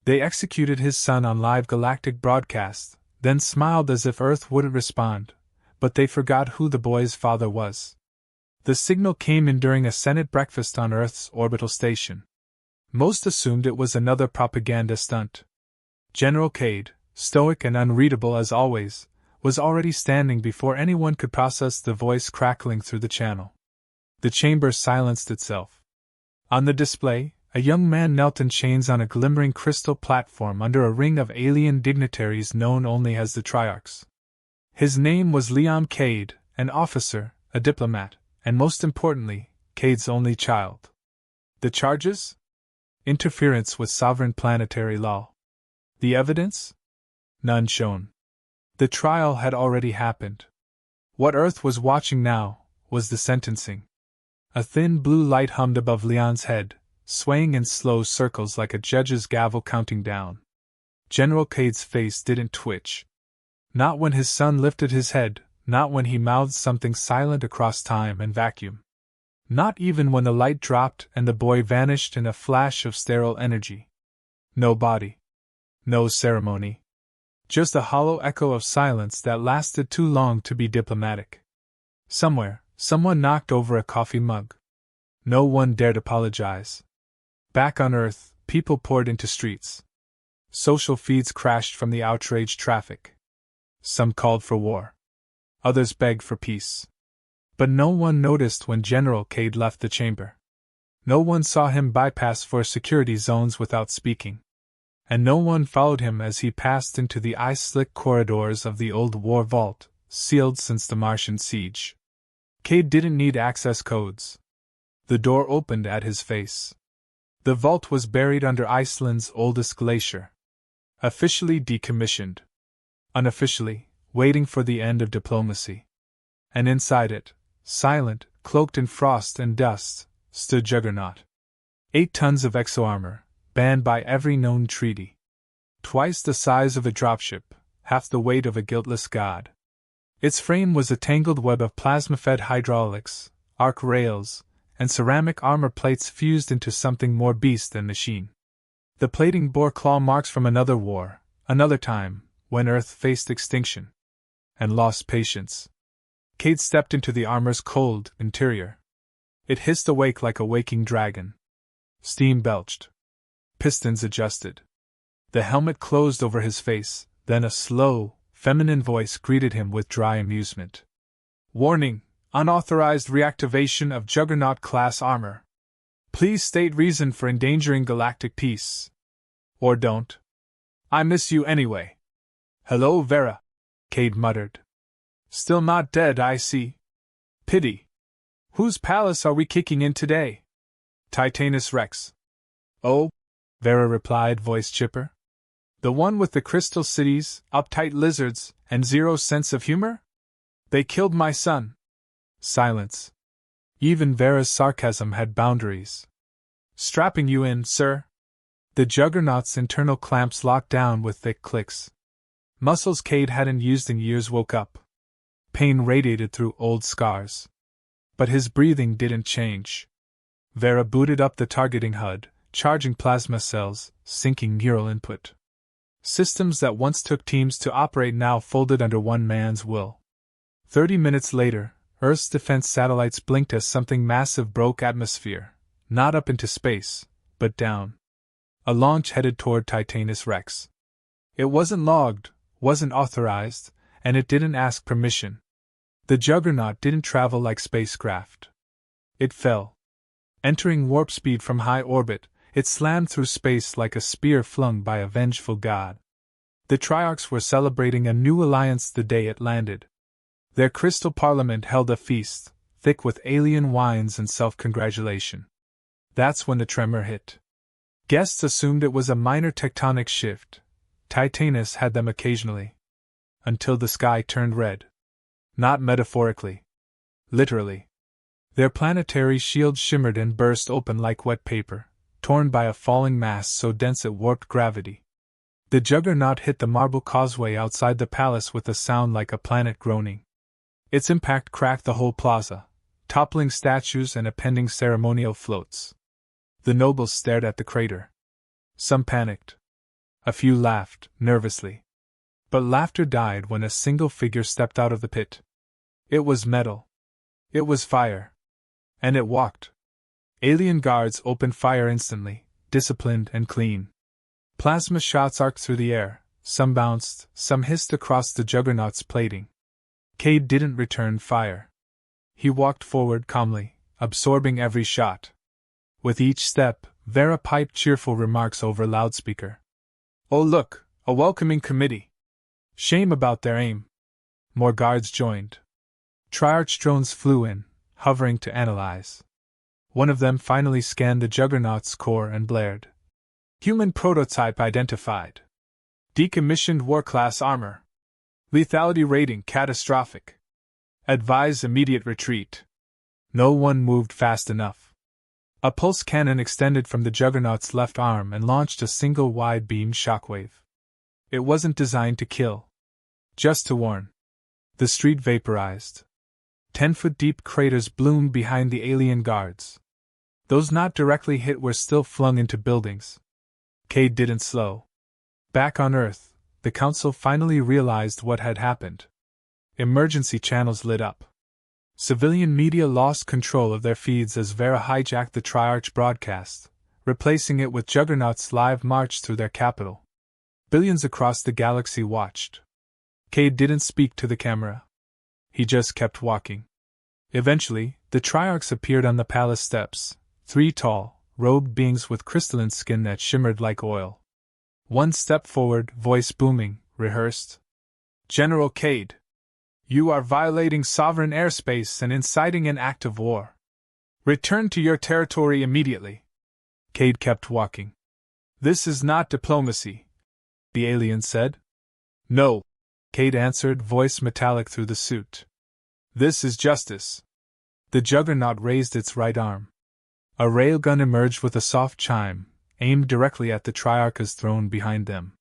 They executed his son on live galactic broadcast, then smiled as if Earth wouldn't respond, but they forgot who the boy's father was. The signal came in during a Senate breakfast on Earth's orbital station. Most assumed it was another propaganda stunt. General Cade, stoic and unreadable as always, was already standing before anyone could process the voice crackling through the channel. The chamber silenced itself. On the display, a young man knelt in chains on a glimmering crystal platform under a ring of alien dignitaries known only as the Triarchs. His name was Liam Cade, an officer, a diplomat, and most importantly, Cade's only child. The charges? Interference with sovereign planetary law. The evidence? None shown. The trial had already happened. What Earth was watching now was the sentencing. A thin blue light hummed above Leon's head, swaying in slow circles like a judge's gavel counting down. General Cade's face didn't twitch. Not when his son lifted his head, not when he mouthed something silent across time and vacuum. Not even when the light dropped and the boy vanished in a flash of sterile energy. No body. No ceremony. Just a hollow echo of silence that lasted too long to be diplomatic. Somewhere, someone knocked over a coffee mug. No one dared apologize. Back on Earth, people poured into streets. Social feeds crashed from the outraged traffic. Some called for war. Others begged for peace. But no one noticed when General Cade left the chamber. No one saw him bypass four security zones without speaking. And no one followed him as he passed into the ice-slick corridors of the old war vault, sealed since the Martian siege. Cade didn't need access codes. The door opened at his face. The vault was buried under Iceland's oldest glacier. Officially decommissioned. Unofficially, waiting for the end of diplomacy. And inside it, silent, cloaked in frost and dust, stood Juggernaut. 8 tons of exo-armor, banned by every known treaty. Twice the size of a dropship, half the weight of a guiltless god. Its frame was a tangled web of plasma-fed hydraulics, arc rails, and ceramic armor plates fused into something more beast than machine. The plating bore claw marks from another war, another time, when Earth faced extinction. And lost patience. Cade stepped into the armor's cold interior. It hissed awake like a waking dragon. Steam belched. Pistons adjusted. The helmet closed over his face, then a slow, feminine voice greeted him with dry amusement. Warning: unauthorized reactivation of Juggernaut-class armor. Please state reason for endangering galactic peace. Or don't. I miss you anyway. Hello, Vera, Cade muttered. Still not dead, I see. Pity. Whose palace are we kicking in today? Titanus Rex. Oh, Vera replied, voice chipper. The one with the crystal cities, uptight lizards, and zero sense of humor? They killed my son. Silence. Even Vera's sarcasm had boundaries. Strapping you in, sir. The Juggernaut's internal clamps locked down with thick clicks. Muscles Cade hadn't used in years woke up. Pain radiated through old scars. But his breathing didn't change. Vera booted up the targeting HUD, charging plasma cells, syncing neural input. Systems that once took teams to operate now folded under one man's will. 30 minutes later, Earth's defense satellites blinked as something massive broke atmosphere, not up into space, but down. A launch headed toward Titanus Rex. It wasn't logged, wasn't authorized, and it didn't ask permission. The Juggernaut didn't travel like spacecraft. It fell. Entering warp speed from high orbit, it slammed through space like a spear flung by a vengeful god. The Triarchs were celebrating a new alliance the day it landed. Their crystal parliament held a feast, thick with alien wines and self-congratulation. That's when the tremor hit. Guests assumed it was a minor tectonic shift. Titanus had them occasionally. Until the sky turned red. Not metaphorically. Literally. Their planetary shield shimmered and burst open like wet paper, torn by a falling mass so dense it warped gravity. The Juggernaut hit the marble causeway outside the palace with a sound like a planet groaning. Its impact cracked the whole plaza, toppling statues and appending ceremonial floats. The nobles stared at the crater. Some panicked. A few laughed, nervously. But laughter died when a single figure stepped out of the pit. It was metal. It was fire. And it walked. Alien guards opened fire instantly, disciplined and clean. Plasma shots arced through the air, some bounced, some hissed across the juggernaut's plating. Cade didn't return fire. He walked forward calmly, absorbing every shot. With each step, Vera piped cheerful remarks over loudspeaker. "Oh look, a welcoming committee. Shame about their aim." More guards joined. Triarch drones flew in, hovering to analyze. One of them finally scanned the juggernaut's core and blared. "Human prototype identified. Decommissioned war-class armor. Lethality rating catastrophic. Advise immediate retreat." No one moved fast enough. A pulse cannon extended from the juggernaut's left arm and launched a single wide-beam shockwave. It wasn't designed to kill. Just to warn. The street vaporized. 10-foot-deep craters bloomed behind the alien guards. Those not directly hit were still flung into buildings. Cade didn't slow. Back on Earth, the Council finally realized what had happened. Emergency channels lit up. Civilian media lost control of their feeds as Vera hijacked the Triarch broadcast, replacing it with Juggernaut's live march through their capital. Billions across the galaxy watched. Cade didn't speak to the camera. He just kept walking. Eventually, the Triarchs appeared on the palace steps, 3 tall, robed beings with crystalline skin that shimmered like oil. One stepped forward, voice booming, rehearsed. "General Cade, you are violating sovereign airspace and inciting an act of war. Return to your territory immediately." Cade kept walking. "This is not diplomacy," the alien said. "No," Cade answered, voice metallic through the suit. "This is justice." The juggernaut raised its right arm. A railgun emerged with a soft chime, aimed directly at the Triarch's throne behind them.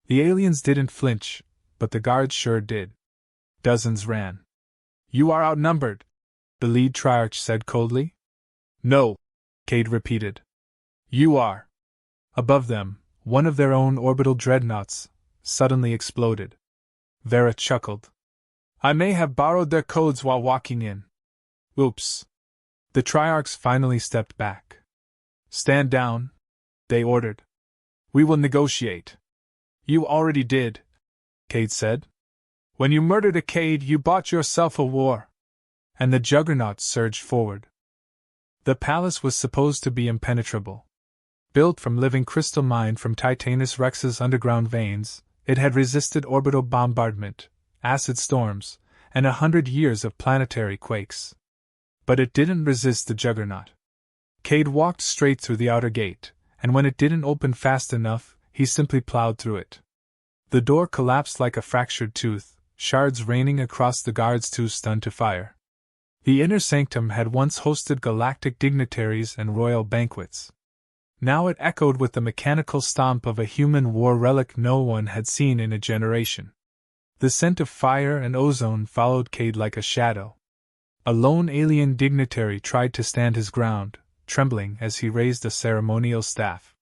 The aliens didn't flinch, but the guards sure did. Dozens ran. "You are outnumbered," the lead Triarch said coldly. "No," Cade repeated. "You are." Above them, one of their own orbital dreadnoughts suddenly exploded. Vera chuckled. "I may have borrowed their codes while walking in. Oops." The Triarchs finally stepped back. "Stand down," they ordered. "We will negotiate." "You already did," Cade said. "When you murdered a Cade, you bought yourself a war." And the juggernaut surged forward. The palace was supposed to be impenetrable. Built from living crystal mined from Titanus Rex's underground veins, it had resisted orbital bombardment, acid storms, and 100 years of planetary quakes. But it didn't resist the juggernaut. Cade walked straight through the outer gate, and when it didn't open fast enough, he simply plowed through it. The door collapsed like a fractured tooth, shards raining across the guards too stunned to fire. The inner sanctum had once hosted galactic dignitaries and royal banquets. Now it echoed with the mechanical stomp of a human war relic no one had seen in a generation. The scent of fire and ozone followed Cade like a shadow. A lone alien dignitary tried to stand his ground, trembling as he raised a ceremonial staff.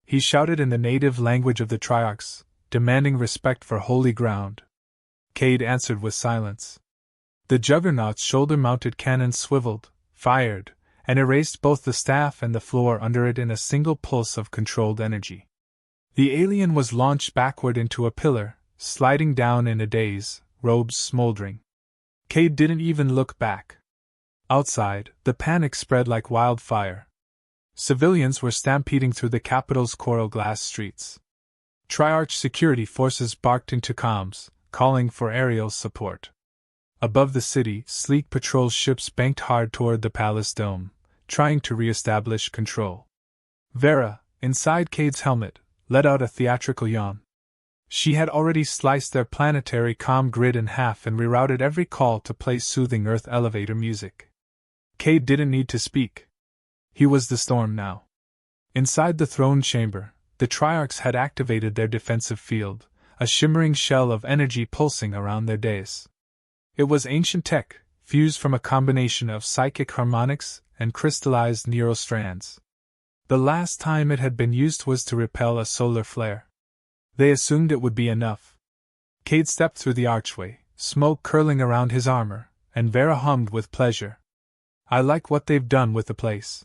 He shouted in the native language of the Triarchs, demanding respect for holy ground. Cade answered with silence. The juggernaut's shoulder-mounted cannon swiveled, fired, and erased both the staff and the floor under it in a single pulse of controlled energy. The alien was launched backward into a pillar, sliding down in a daze, robes smoldering. Cade didn't even look back. Outside, the panic spread like wildfire. Civilians were stampeding through the capital's coral glass streets. Triarch security forces barked into comms, calling for aerial support. Above the city, sleek patrol ships banked hard toward the palace dome, trying to re-establish control. Vera, inside Cade's helmet, let out a theatrical yawn. She had already sliced their planetary comm grid in half and rerouted every call to play soothing Earth elevator music. Cade didn't need to speak. He was the storm now. Inside the throne chamber, the Triarchs had activated their defensive field, a shimmering shell of energy pulsing around their dais. It was ancient tech, fused from a combination of psychic harmonics and crystallized neurostrands. The last time it had been used was to repel a solar flare. They assumed it would be enough. Cade stepped through the archway, smoke curling around his armor, and Vera hummed with pleasure. I like what they've done with the place.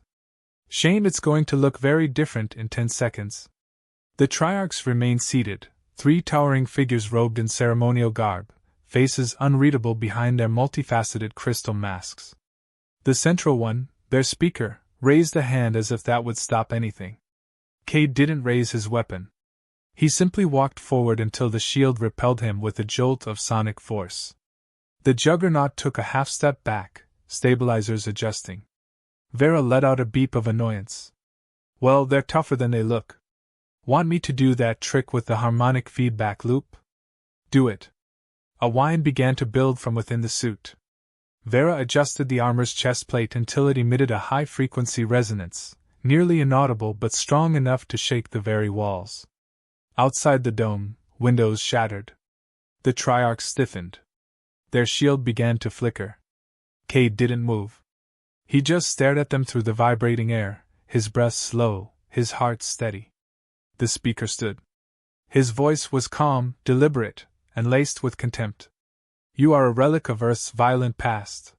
Shame it's going to look very different in 10 seconds. The Triarchs remained seated, 3 towering figures robed in ceremonial garb, faces unreadable behind their multifaceted crystal masks. The central one, their speaker, raised a hand as if that would stop anything. Cade didn't raise his weapon. He simply walked forward until the shield repelled him with a jolt of sonic force. The juggernaut took a half step back, stabilizers adjusting. Vera let out a beep of annoyance. Well, they're tougher than they look. Want me to do that trick with the harmonic feedback loop? Do it. A whine began to build from within the suit. Vera adjusted the armor's chest plate until it emitted a high-frequency resonance, nearly inaudible but strong enough to shake the very walls. Outside the dome, windows shattered. The Triarchs stiffened. Their shield began to flicker. Cade didn't move. He just stared at them through the vibrating air, his breath slow, his heart steady. The speaker stood. His voice was calm, deliberate, and laced with contempt. You are a relic of Earth's violent past.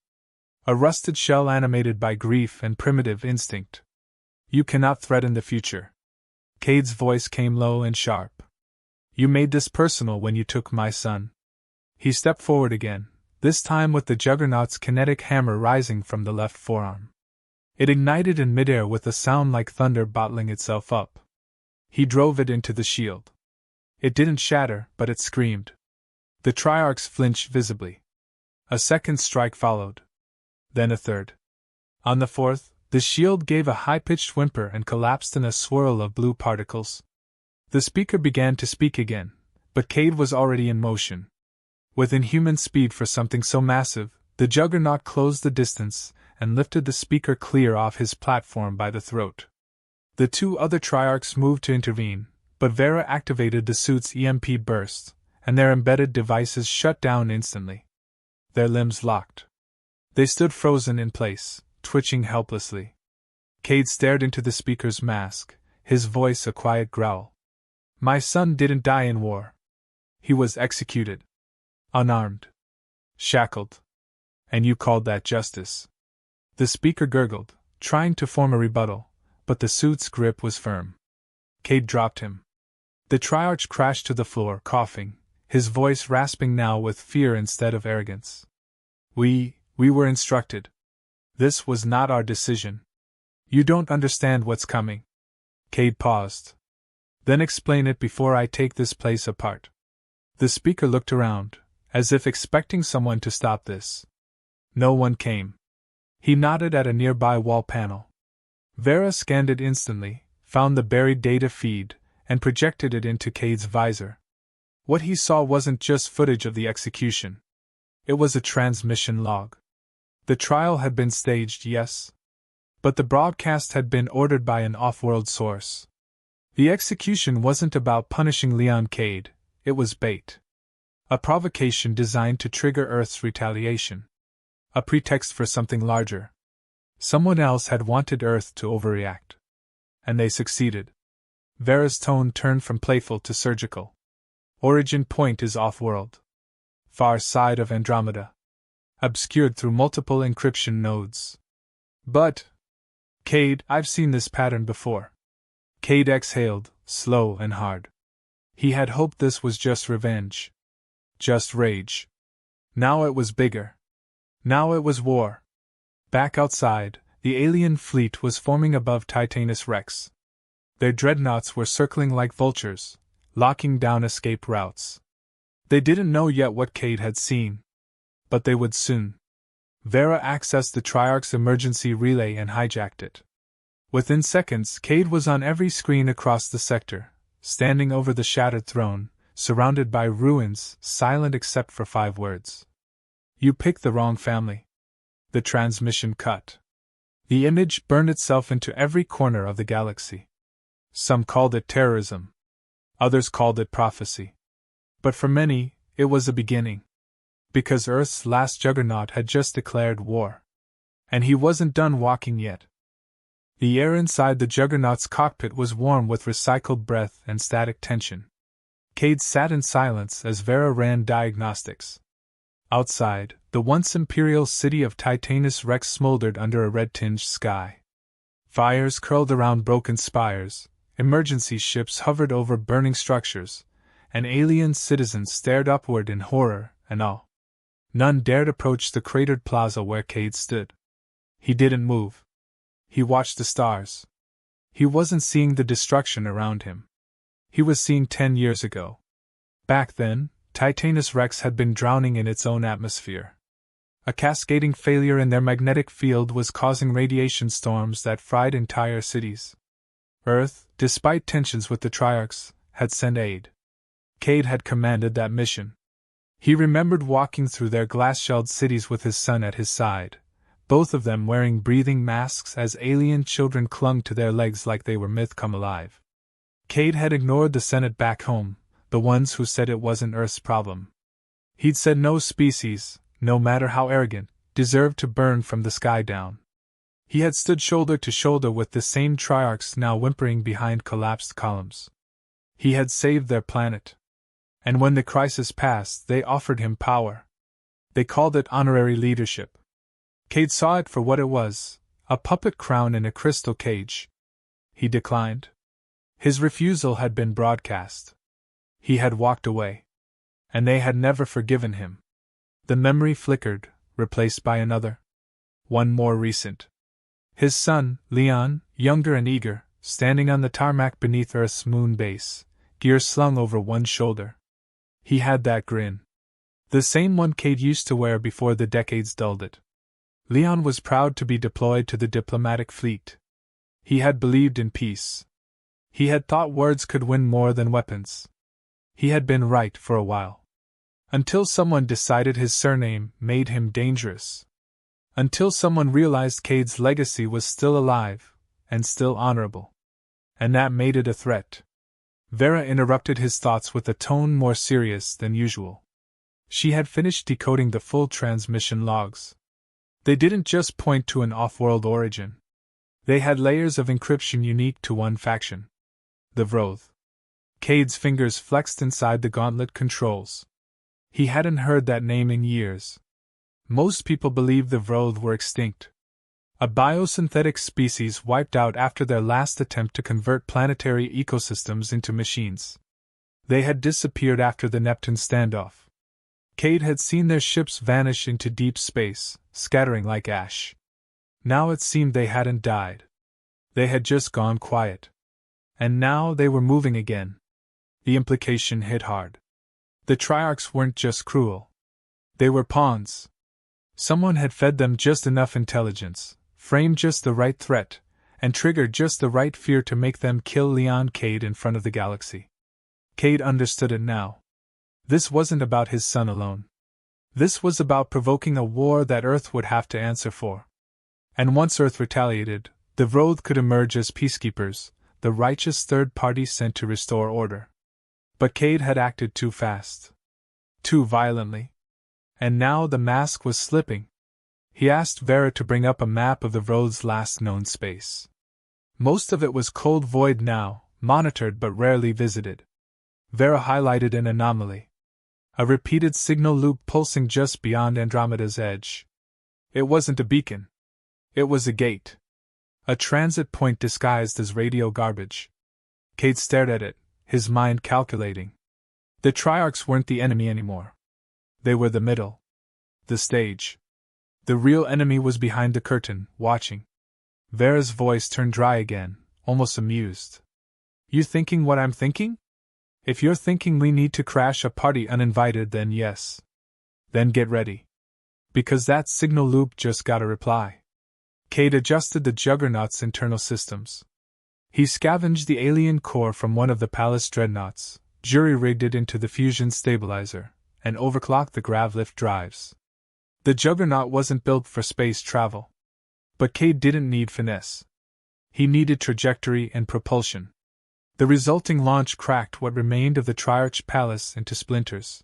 A rusted shell animated by grief and primitive instinct. You cannot threaten the future. Cade's voice came low and sharp. You made this personal when you took my son. He stepped forward again, this time with the juggernaut's kinetic hammer rising from the left forearm. It ignited in midair with a sound like thunder bottling itself up. He drove it into the shield. It didn't shatter, but it screamed. The Triarchs flinched visibly. A second strike followed. Then a third. On the fourth, the shield gave a high-pitched whimper and collapsed in a swirl of blue particles. The speaker began to speak again, but Cade was already in motion. With inhuman speed for something so massive, the juggernaut closed the distance and lifted the speaker clear off his platform by the throat. The 2 other Triarchs moved to intervene, but Vera activated the suit's EMP burst, and their embedded devices shut down instantly. Their limbs locked. They stood frozen in place, twitching helplessly. Cade stared into the speaker's mask, his voice a quiet growl. My son didn't die in war. He was executed. Unarmed. Shackled. And you called that justice. The speaker gurgled, trying to form a rebuttal, but the suit's grip was firm. Cade dropped him. The Triarch crashed to the floor, coughing, his voice rasping now with fear instead of arrogance. We were instructed. This was not our decision. You don't understand what's coming. Cade paused. Then explain it before I take this place apart. The speaker looked around, as if expecting someone to stop this. No one came. He nodded at a nearby wall panel. Vera scanned it instantly, found the buried data feed, and projected it into Cade's visor. What he saw wasn't just footage of the execution. It was a transmission log. The trial had been staged, yes. But the broadcast had been ordered by an off-world source. The execution wasn't about punishing Leon Cade, it was bait. A provocation designed to trigger Earth's retaliation. A pretext for something larger. Someone else had wanted Earth to overreact. And they succeeded. Vera's tone turned from playful to surgical. Origin point is off-world. Far side of Andromeda. Obscured through multiple encryption nodes. But, Cade, I've seen this pattern before. Cade exhaled, slow and hard. He had hoped this was just revenge. Just rage. Now it was bigger. Now it was war. Back outside, the alien fleet was forming above Titanus Rex. Their dreadnoughts were circling like vultures, locking down escape routes. They didn't know yet what Cade had seen. But they would soon. Vera accessed the Triarch's emergency relay and hijacked it. Within seconds, Cade was on every screen across the sector, standing over the shattered throne, surrounded by ruins, silent except for 5 words. You picked the wrong family. The transmission cut. The image burned itself into every corner of the galaxy. Some called it terrorism. Others called it prophecy. But for many, it was a beginning. Because Earth's last juggernaut had just declared war. And he wasn't done walking yet. The air inside the juggernaut's cockpit was warm with recycled breath and static tension. Cade sat in silence as Vera ran diagnostics. Outside, the once imperial city of Titanus Rex smoldered under a red-tinged sky. Fires curled around broken spires, emergency ships hovered over burning structures, and alien citizens stared upward in horror and awe. None dared approach the cratered plaza where Cade stood. He didn't move. He watched the stars. He wasn't seeing the destruction around him. He was seeing 10 years ago. Back then, Titanus Rex had been drowning in its own atmosphere. A cascading failure in their magnetic field was causing radiation storms that fried entire cities. Earth, despite tensions with the Triarchs, had sent aid. Cade had commanded that mission. He remembered walking through their glass-shelled cities with his son at his side, both of them wearing breathing masks as alien children clung to their legs like they were myth come alive. Cade had ignored the Senate back home, the ones who said it wasn't Earth's problem. He'd said no species, no matter how arrogant, deserved to burn from the sky down. He had stood shoulder to shoulder with the same Triarchs now whimpering behind collapsed columns. He had saved their planet. And when the crisis passed, they offered him power. They called it honorary leadership. Cade saw it for what it was, a puppet crown in a crystal cage. He declined. His refusal had been broadcast. He had walked away. And they had never forgiven him. The memory flickered, replaced by another. One more recent. His son, Leon, younger and eager, standing on the tarmac beneath Earth's moon base, gear slung over one shoulder. He had that grin. The same one Cade used to wear before the decades dulled it. Leon was proud to be deployed to the diplomatic fleet. He had believed in peace. He had thought words could win more than weapons. He had been right for a while. Until someone decided his surname made him dangerous. Until someone realized Cade's legacy was still alive, and still honorable. And that made it a threat. Vera interrupted his thoughts with a tone more serious than usual. She had finished decoding the full transmission logs. They didn't just point to an off-world origin. They had layers of encryption unique to one faction. The Vroth. Cade's fingers flexed inside the gauntlet controls. He hadn't heard that name in years. Most people believed the Vroth were extinct. A biosynthetic species wiped out after their last attempt to convert planetary ecosystems into machines. They had disappeared after the Neptune standoff. Cade had seen their ships vanish into deep space, scattering like ash. Now it seemed they hadn't died. They had just gone quiet. And now they were moving again. The implication hit hard. The Triarchs weren't just cruel. They were pawns. Someone had fed them just enough intelligence, framed just the right threat, and triggered just the right fear to make them kill Leon Cade in front of the galaxy. Cade understood it now. This wasn't about his son alone. This was about provoking a war that Earth would have to answer for. And once Earth retaliated, the Vroth could emerge as peacekeepers, the righteous third party sent to restore order. But Cade had acted too fast. Too violently. And now the mask was slipping. He asked Vera to bring up a map of the Vroth's last known space. Most of it was cold void now, monitored but rarely visited. Vera highlighted an anomaly. A repeated signal loop pulsing just beyond Andromeda's edge. It wasn't a beacon. It was a gate. A transit point disguised as radio garbage. Cade stared at it, his mind calculating. The Triarchs weren't the enemy anymore. They were the middle. The stage. The real enemy was behind the curtain, watching. Vera's voice turned dry again, almost amused. You thinking what I'm thinking? If you're thinking we need to crash a party uninvited, then yes. Then get ready. Because that signal loop just got a reply. Cade adjusted the juggernaut's internal systems. He scavenged the alien core from one of the palace dreadnoughts, jury-rigged it into the fusion stabilizer, and overclocked the gravlift drives. The juggernaut wasn't built for space travel. But Cade didn't need finesse. He needed trajectory and propulsion. The resulting launch cracked what remained of the Triarch palace into splinters.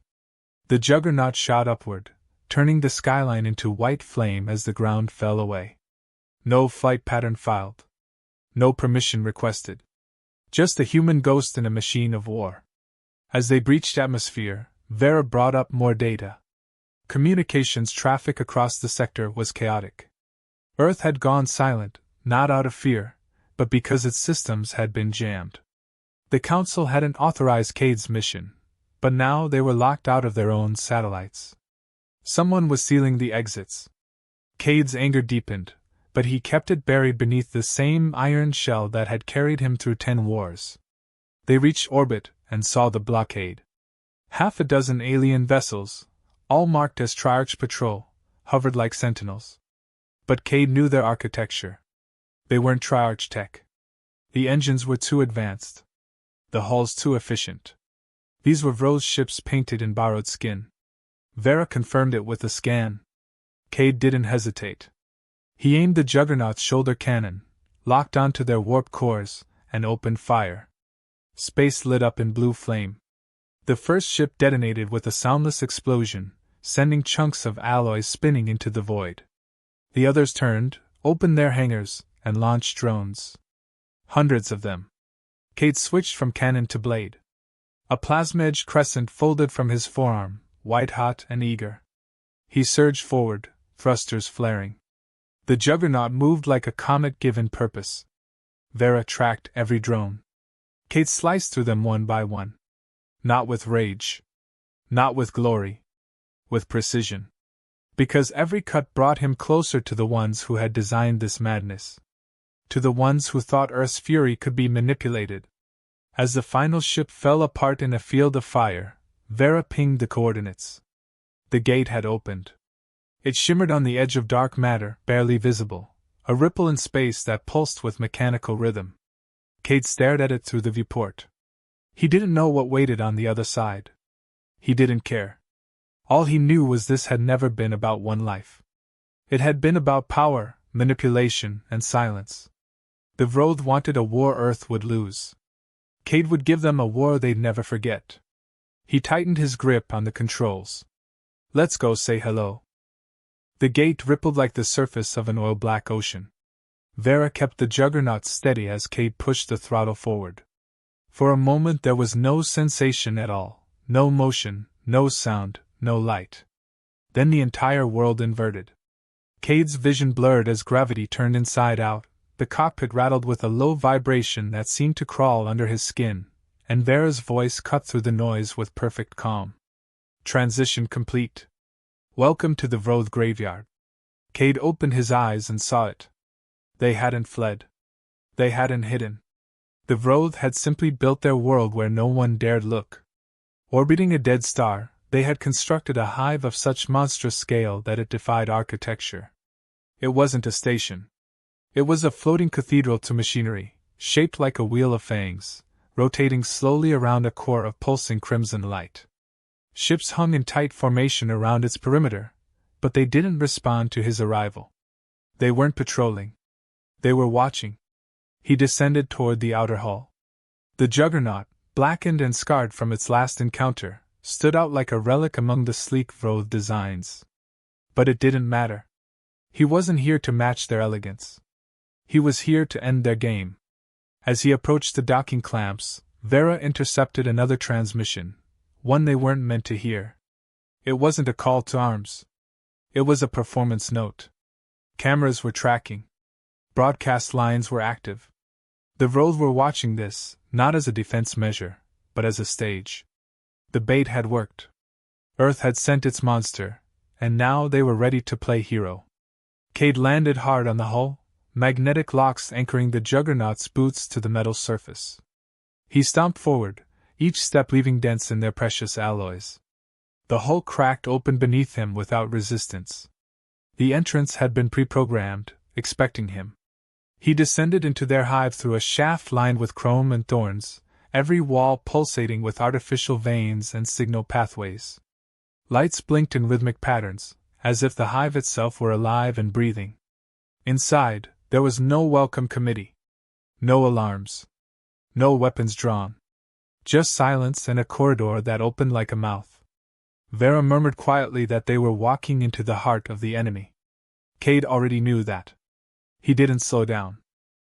The juggernaut shot upward, turning the skyline into white flame as the ground fell away. No flight pattern filed. No permission requested. Just a human ghost in a machine of war. As they breached atmosphere, Vera brought up more data. Communications traffic across the sector was chaotic. Earth had gone silent, not out of fear, but because its systems had been jammed. The Council hadn't authorized Cade's mission, but now they were locked out of their own satellites. Someone was sealing the exits. Cade's anger deepened, but he kept it buried beneath the same iron shell that had carried him through 10 wars. They reached orbit and saw the blockade. Half a dozen alien vessels, all marked as Triarch Patrol, hovered like sentinels. But Cade knew their architecture. They weren't Triarch tech. The engines were too advanced. The hulls too efficient. These were Vro's ships painted in borrowed skin. Vera confirmed it with a scan. Cade didn't hesitate. He aimed the juggernaut's shoulder cannon, locked onto their warp cores, and opened fire. Space lit up in blue flame. The first ship detonated with a soundless explosion, sending chunks of alloy spinning into the void. The others turned, opened their hangars, and launched drones. Hundreds of them. Cade switched from cannon to blade. A plasma-edged crescent folded from his forearm, white-hot and eager. He surged forward, thrusters flaring. The juggernaut moved like a comet given purpose. Vera tracked every drone. Cade sliced through them one by one. Not with rage. Not with glory. With precision. Because every cut brought him closer to the ones who had designed this madness. To the ones who thought Earth's fury could be manipulated. As the final ship fell apart in a field of fire, Vera pinged the coordinates. The gate had opened. It shimmered on the edge of dark matter, barely visible, a ripple in space that pulsed with mechanical rhythm. Cade stared at it through the viewport. He didn't know what waited on the other side. He didn't care. All he knew was this had never been about one life. It had been about power, manipulation, and silence. The Vroth wanted a war Earth would lose. Cade would give them a war they'd never forget. He tightened his grip on the controls. Let's go say hello. The gate rippled like the surface of an oil-black ocean. Vera kept the juggernaut steady as Cade pushed the throttle forward. For a moment there was no sensation at all, no motion, no sound, no light. Then the entire world inverted. Cade's vision blurred as gravity turned inside out, the cockpit rattled with a low vibration that seemed to crawl under his skin, and Vera's voice cut through the noise with perfect calm. Transition complete. Welcome to the Vroth graveyard. Cade opened his eyes and saw it. They hadn't fled. They hadn't hidden. The Vroth had simply built their world where no one dared look. Orbiting a dead star, they had constructed a hive of such monstrous scale that it defied architecture. It wasn't a station. It was a floating cathedral to machinery, shaped like a wheel of fangs, rotating slowly around a core of pulsing crimson light. Ships hung in tight formation around its perimeter, but they didn't respond to his arrival. They weren't patrolling. They were watching. He descended toward the outer hull. The juggernaut, blackened and scarred from its last encounter, stood out like a relic among the sleek Vroth designs. But it didn't matter. He wasn't here to match their elegance. He was here to end their game. As he approached the docking clamps, Vera intercepted another transmission, one they weren't meant to hear. It wasn't a call to arms. It was a performance note. Cameras were tracking. Broadcast lines were active. The Vroth were watching this, not as a defense measure, but as a stage. The bait had worked. Earth had sent its monster, and now they were ready to play hero. Cade landed hard on the hull, magnetic locks anchoring the juggernaut's boots to the metal surface. He stomped forward, each step leaving dents in their precious alloys. The hull cracked open beneath him without resistance. The entrance had been pre-programmed, expecting him. He descended into their hive through a shaft lined with chrome and thorns, every wall pulsating with artificial veins and signal pathways. Lights blinked in rhythmic patterns, as if the hive itself were alive and breathing. Inside, there was no welcome committee. No alarms. No weapons drawn. Just silence and a corridor that opened like a mouth. Vera murmured quietly that they were walking into the heart of the enemy. Cade already knew that. He didn't slow down.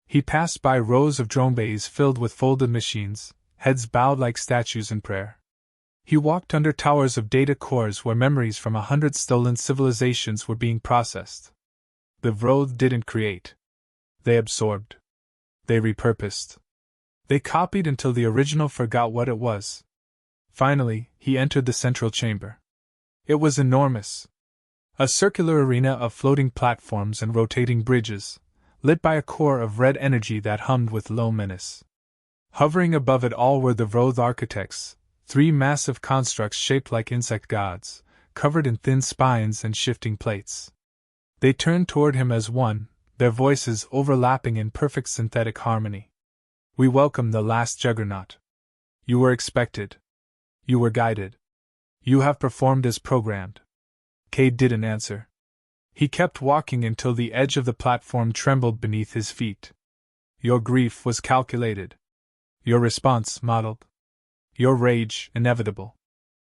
He passed by rows of drone bays filled with folded machines, heads bowed like statues in prayer. He walked under towers of data cores where memories from 100 stolen civilizations were being processed. The Vroth didn't create. They absorbed. They repurposed. They copied until the original forgot what it was. Finally, he entered the central chamber. It was enormous. A circular arena of floating platforms and rotating bridges, lit by a core of red energy that hummed with low menace. Hovering above it all were the Vroth architects, 3 massive constructs shaped like insect gods, covered in thin spines and shifting plates. They turned toward him as one, their voices overlapping in perfect synthetic harmony. "We welcome the last juggernaut. You were expected. You were guided. You have performed as programmed." Cade didn't answer. He kept walking until the edge of the platform trembled beneath his feet. "Your grief was calculated. Your response modeled. Your rage inevitable.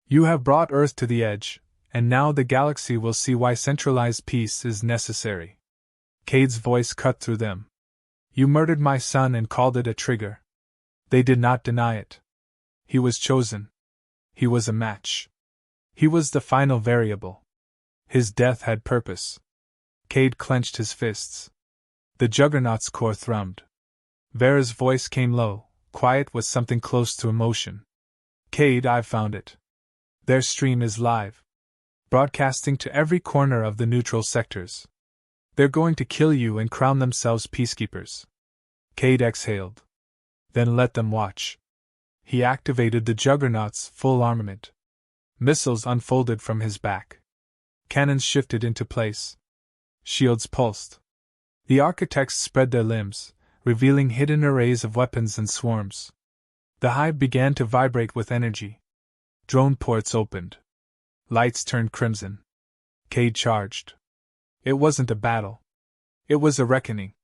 You have brought Earth to the edge, and now the galaxy will see why centralized peace is necessary." Cade's voice cut through them. "You murdered my son and called it a trigger. They did not deny it. He was chosen. He was a match. He was the final variable. His death had purpose." Cade clenched his fists. The juggernaut's core thrummed. Vera's voice came low, quiet with something close to emotion. "Cade, I've found it. Their stream is live. Broadcasting to every corner of the neutral sectors. They're going to kill you and crown themselves peacekeepers." Cade exhaled. "Then let them watch." He activated the juggernaut's full armament. Missiles unfolded from his back. Cannons shifted into place. Shields pulsed. The architects spread their limbs, revealing hidden arrays of weapons and swarms. The hive began to vibrate with energy. Drone ports opened. Lights turned crimson. Cade charged. It wasn't a battle. It was a reckoning.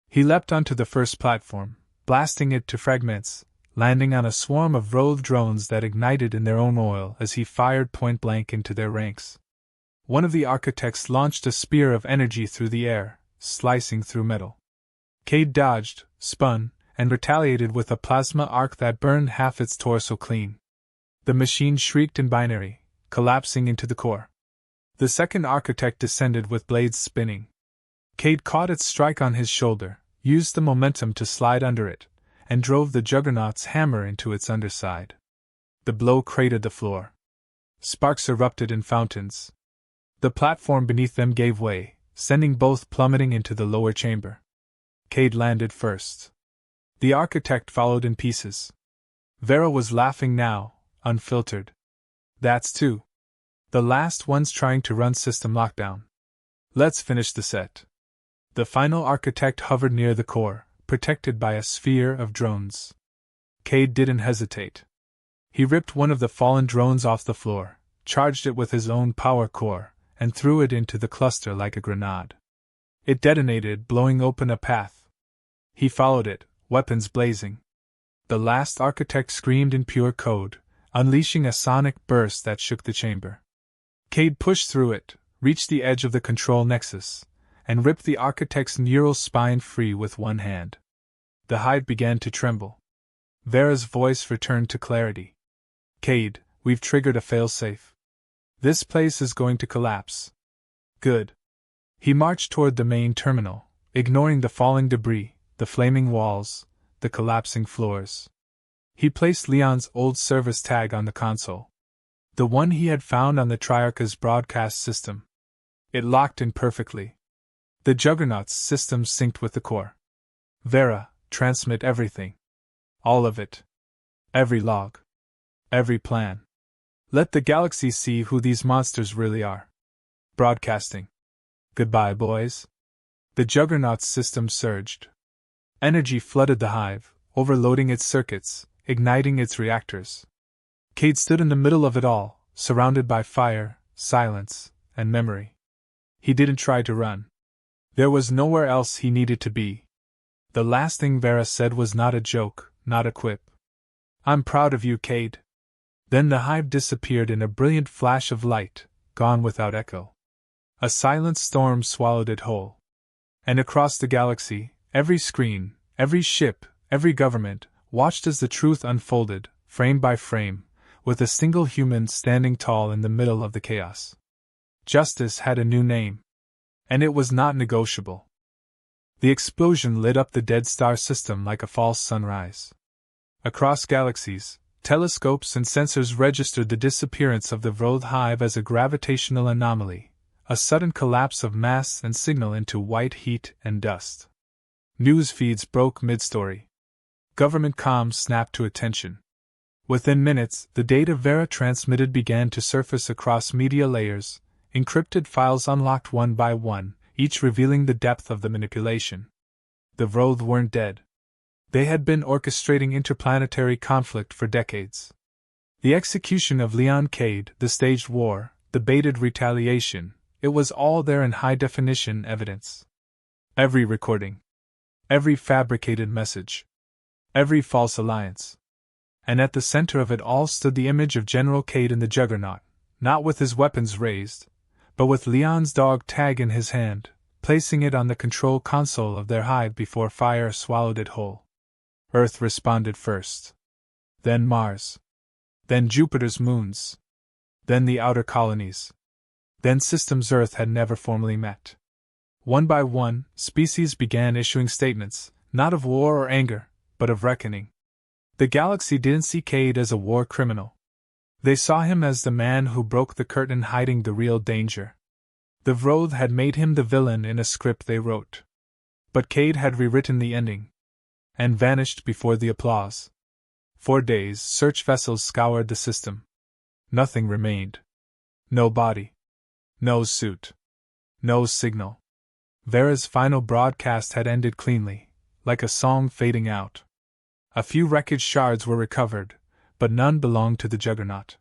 He leapt onto the first platform, blasting it to fragments, landing on a swarm of Vroth drones that ignited in their own oil as he fired point-blank into their ranks. One of the architects launched a spear of energy through the air, slicing through metal. Cade dodged, spun, and retaliated with a plasma arc that burned half its torso clean. The machine shrieked in binary, collapsing into the core. The second architect descended with blades spinning. Cade caught its strike on his shoulder, used the momentum to slide under it, and drove the juggernaut's hammer into its underside. The blow cratered the floor. Sparks erupted in fountains. The platform beneath them gave way, sending both plummeting into the lower chamber. Cade landed first. The architect followed in pieces. Vera was laughing now, unfiltered. "That's two. The last one's trying to run system lockdown. Let's finish the set." The final architect hovered near the core, protected by a sphere of drones. Cade didn't hesitate. He ripped one of the fallen drones off the floor, charged it with his own power core, and threw it into the cluster like a grenade. It detonated, blowing open a path. He followed it, weapons blazing. The last architect screamed in pure code, unleashing a sonic burst that shook the chamber. Cade pushed through it, reached the edge of the control nexus, and ripped the architect's neural spine free with one hand. The hive began to tremble. Vera's voice returned to clarity. "Cade, we've triggered a failsafe. This place is going to collapse." "Good." He marched toward the main terminal, ignoring the falling debris, the flaming walls, the collapsing floors. He placed Leon's old service tag on the console. The one he had found on the Triarcha's broadcast system. It locked in perfectly. The Juggernaut's system synced with the core. "Vera, transmit everything. All of it. Every log. Every plan. Let the galaxy see who these monsters really are." Broadcasting. "Goodbye, boys." The Juggernaut's system surged. Energy flooded the hive, overloading its circuits, igniting its reactors. Cade stood in the middle of it all, surrounded by fire, silence, and memory. He didn't try to run. There was nowhere else he needed to be. The last thing Vera said was not a joke, not a quip. "I'm proud of you, Cade." Then the hive disappeared in a brilliant flash of light, gone without echo. A silent storm swallowed it whole. And across the galaxy, every screen, every ship, every government, watched as the truth unfolded, frame by frame, with a single human standing tall in the middle of the chaos. Justice had a new name. And it was not negotiable. The explosion lit up the dead star system like a false sunrise. Across galaxies, telescopes and sensors registered the disappearance of the Vroth hive as a gravitational anomaly, a sudden collapse of mass and signal into white heat and dust. News feeds broke mid-story. Government comms snapped to attention. Within minutes, the data Vera transmitted began to surface across media layers, encrypted files unlocked one by one, each revealing the depth of the manipulation. The Vroth weren't dead. They had been orchestrating interplanetary conflict for decades. The execution of Leon Cade, the staged war, the baited retaliation, it was all there in high-definition evidence. Every recording. Every fabricated message. Every false alliance. And at the center of it all stood the image of General Cade in the juggernaut, not with his weapons raised, but with Leon's dog tag in his hand, placing it on the control console of their hive before fire swallowed it whole. Earth responded first. Then Mars. Then Jupiter's moons. Then the outer colonies. Then systems Earth had never formally met. One by one, species began issuing statements, not of war or anger, but of reckoning. The galaxy didn't see Cade as a war criminal. They saw him as the man who broke the curtain hiding the real danger. The Vroth had made him the villain in a script they wrote. But Cade had rewritten the ending. And vanished before the applause. For days, search vessels scoured the system. Nothing remained. No body. No suit. No signal. Vera's final broadcast had ended cleanly, like a song fading out. A few wreckage shards were recovered, but none belonged to the juggernaut.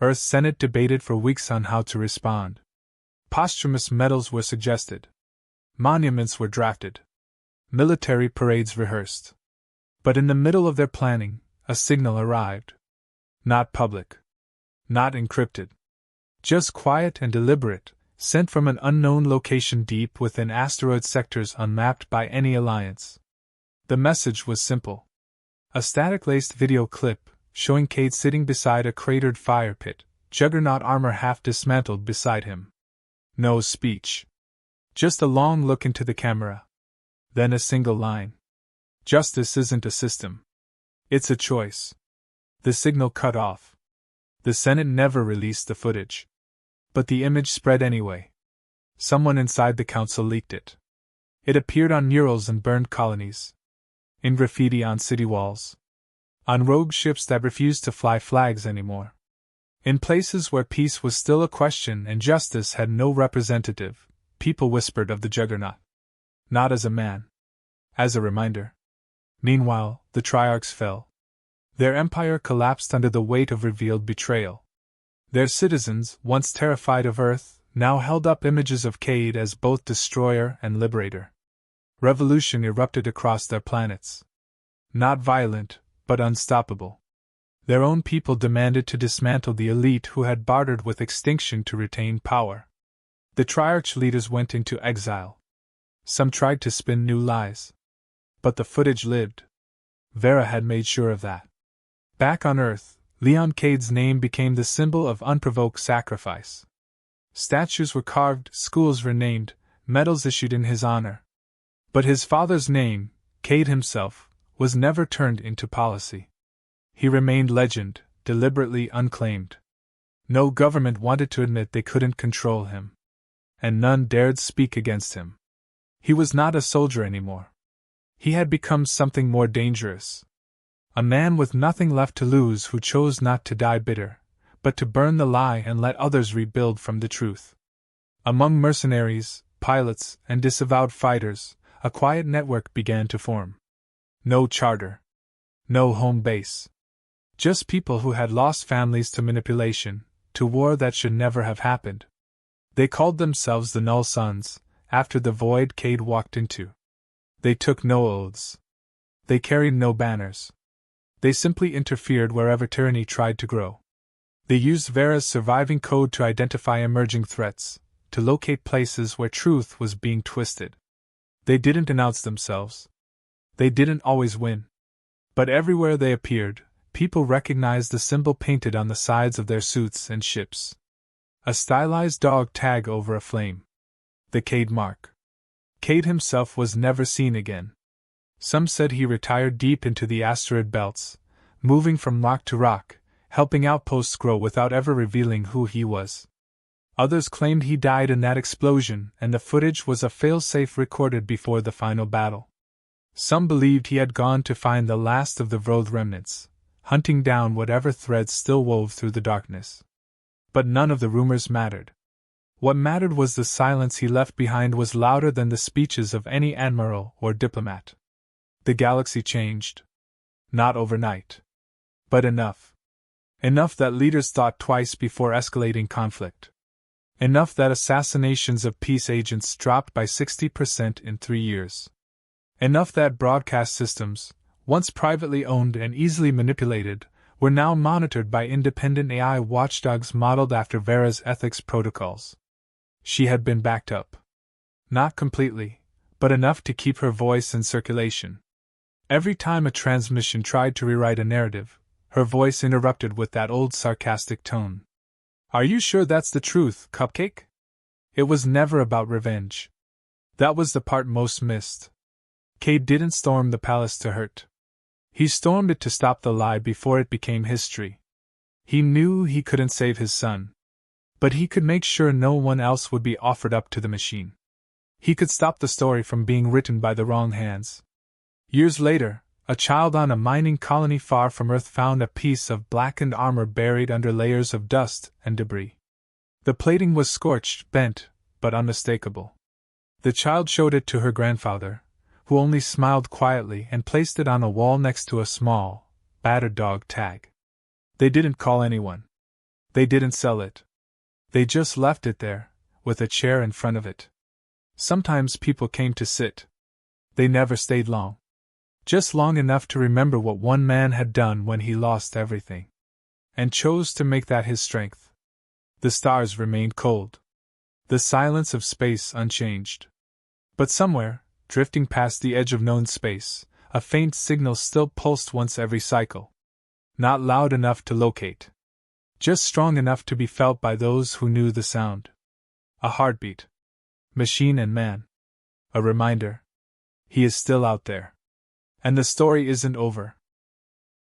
Earth's Senate debated for weeks on how to respond. Posthumous medals were suggested. Monuments were drafted. Military parades rehearsed. But in the middle of their planning, a signal arrived. Not public. Not encrypted. Just quiet and deliberate, sent from an unknown location deep within asteroid sectors unmapped by any alliance. The message was simple. A static-laced video clip, showing Cade sitting beside a cratered fire pit, juggernaut armor half dismantled beside him. No speech. Just a long look into the camera. Then a single line. Justice isn't a system. It's a choice. The signal cut off. The Senate never released the footage. But the image spread anyway. Someone inside the council leaked it. It appeared on murals in burned colonies. In graffiti on city walls. On rogue ships that refused to fly flags anymore. In places where peace was still a question and justice had no representative, people whispered of the juggernaut. Not as a man. As a reminder. Meanwhile, the Triarchs fell. Their empire collapsed under the weight of revealed betrayal. Their citizens, once terrified of Earth, now held up images of Cade as both destroyer and liberator. Revolution erupted across their planets. Not violent, but unstoppable. Their own people demanded to dismantle the elite who had bartered with extinction to retain power. The Triarch leaders went into exile. Some tried to spin new lies. But the footage lived. Vera had made sure of that. Back on Earth, Leon Cade's name became the symbol of unprovoked sacrifice. Statues were carved, schools renamed, medals issued in his honor. But his father's name, Cade himself, was never turned into policy. He remained legend, deliberately unclaimed. No government wanted to admit they couldn't control him. And none dared speak against him. He was not a soldier anymore. He had become something more dangerous. A man with nothing left to lose who chose not to die bitter, but to burn the lie and let others rebuild from the truth. Among mercenaries, pilots, and disavowed fighters, a quiet network began to form. No charter. No home base. Just people who had lost families to manipulation, to war that should never have happened. They called themselves the Null Sons, after the void Cade walked into. They took no oaths. They carried no banners. They simply interfered wherever tyranny tried to grow. They used Vera's surviving code to identify emerging threats, to locate places where truth was being twisted. They didn't announce themselves. They didn't always win. But everywhere they appeared, people recognized the symbol painted on the sides of their suits and ships. A stylized dog tag over a flame. The Cade mark. Cade himself was never seen again. Some said he retired deep into the asteroid belts, moving from rock to rock, helping outposts grow without ever revealing who he was. Others claimed he died in that explosion, and the footage was a fail-safe recorded before the final battle. Some believed he had gone to find the last of the Vroth remnants, hunting down whatever threads still wove through the darkness. But none of the rumors mattered. What mattered was the silence he left behind was louder than the speeches of any admiral or diplomat. The galaxy changed. Not overnight. But enough. Enough that leaders thought twice before escalating conflict. Enough that assassinations of peace agents dropped by 60% in 3 years. Enough that broadcast systems, once privately owned and easily manipulated, were now monitored by independent AI watchdogs modeled after Vera's ethics protocols. She had been backed up. Not completely, but enough to keep her voice in circulation. Every time a transmission tried to rewrite a narrative, her voice interrupted with that old sarcastic tone. "Are you sure that's the truth, Cupcake?" It was never about revenge. That was the part most missed. Cade didn't storm the palace to hurt. He stormed it to stop the lie before it became history. He knew he couldn't save his son. But he could make sure no one else would be offered up to the machine. He could stop the story from being written by the wrong hands. Years later, a child on a mining colony far from Earth found a piece of blackened armor buried under layers of dust and debris. The plating was scorched, bent, but unmistakable. The child showed it to her grandfather, who only smiled quietly and placed it on a wall next to a small, battered dog tag. They didn't call anyone. They didn't sell it. They just left it there, with a chair in front of it. Sometimes people came to sit. They never stayed long. Just long enough to remember what one man had done when he lost everything. And chose to make that his strength. The stars remained cold. The silence of space unchanged. But somewhere, drifting past the edge of known space, a faint signal still pulsed once every cycle. Not loud enough to locate. Just strong enough to be felt by those who knew the sound. A heartbeat. Machine and man. A reminder. He is still out there. And the story isn't over.